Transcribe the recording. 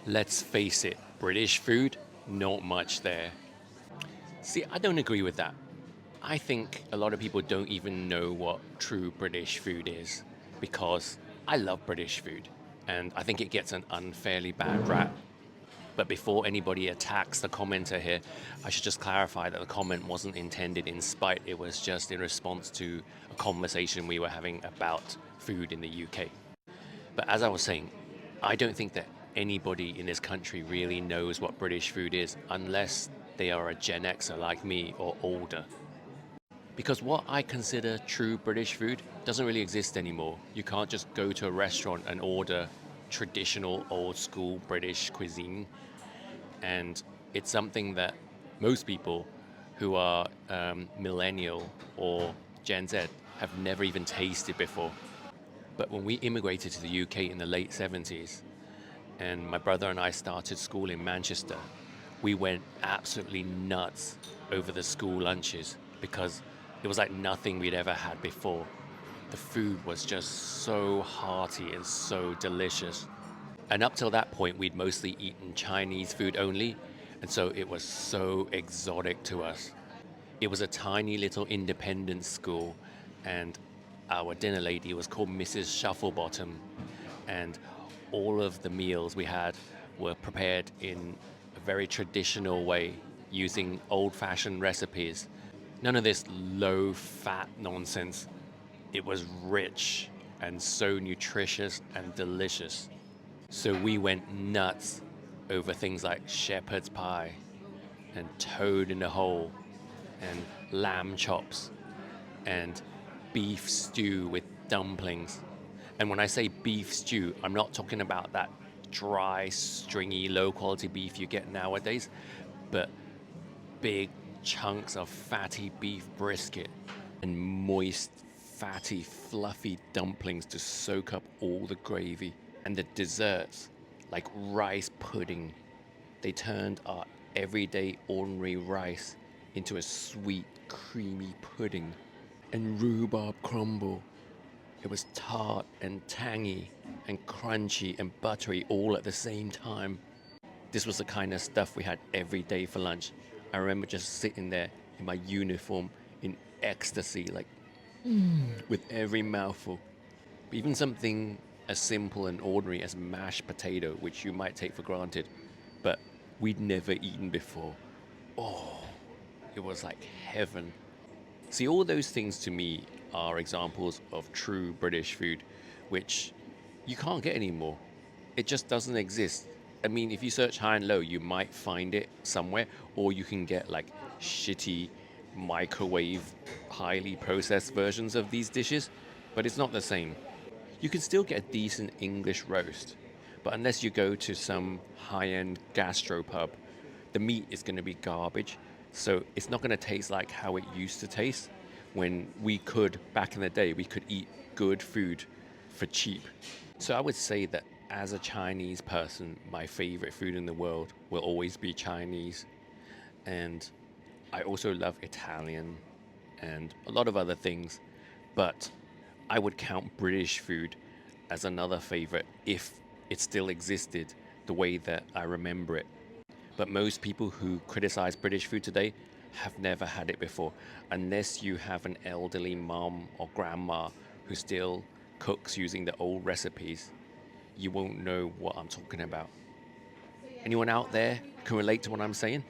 Let's face it, British food, not much there. See, I don't agree with that. I think a lot of people don't even know what true British food is because I love British food and I think it gets an unfairly bad rap. But before anybody attacks the commenter here, I should just clarify that the comment wasn't intended in spite, it was just in response to a conversation we were having about food in the UK. But as I was saying, I don't think that anybody in this country really knows what British food is unless they are a Gen Xer like me or older. Because what I consider true British food doesn't really exist anymore. You can't just go to a restaurant and order traditional old school British cuisine. And it's something that most people who are millennial or Gen Z have never even tasted before. But when we immigrated to the UK in the late 70s, and my brother and I started school in Manchester, we went absolutely nuts over the school lunches because it was like nothing we'd ever had before. The food was just so hearty and so delicious. And up till that point, we'd mostly eaten Chinese food only, and so it was so exotic to us. It was a tiny little independent school, and our dinner lady was called Mrs. Shufflebottom, and all of the meals we had were prepared in a very traditional way using old fashioned recipes. None of this low fat nonsense. It was rich and so nutritious and delicious. So we went nuts over things like shepherd's pie and toad in the hole and lamb chops and beef stew with dumplings. And when I say beef stew, I'm not talking about that dry, stringy, low quality beef you get nowadays, but big chunks of fatty beef brisket and moist, fatty, fluffy dumplings to soak up all the gravy. And the desserts, like rice pudding, they turned our everyday ordinary rice into a sweet, creamy pudding. And rhubarb crumble. It was tart and tangy and crunchy and buttery all at the same time. This was the kind of stuff we had every day for lunch. I remember just sitting there in my uniform in ecstasy, like with every mouthful. Even something as simple and ordinary as mashed potato, which you might take for granted, but we'd never eaten before. Oh, it was like heaven. See, all those things to me are examples of true British food, which you can't get anymore. It just doesn't exist. I mean, if you search high and low, you might find it somewhere, or you can get like shitty microwave, highly processed versions of these dishes, but it's not the same. You can still get a decent English roast, but unless you go to some high end gastropub, the meat is going to be garbage. So it's not going to taste like how it used to taste when we could, back in the day, we could eat good food for cheap. So I would say that as a Chinese person, my favorite food in the world will always be Chinese. And I also love Italian and a lot of other things. But I would count British food as another favorite if it still existed the way that I remember it. But most people who criticize British food today have never had it before, unless you have an elderly mom or grandma who still cooks using the old recipes. You won't know what I'm talking about. Anyone out there can relate to what I'm saying?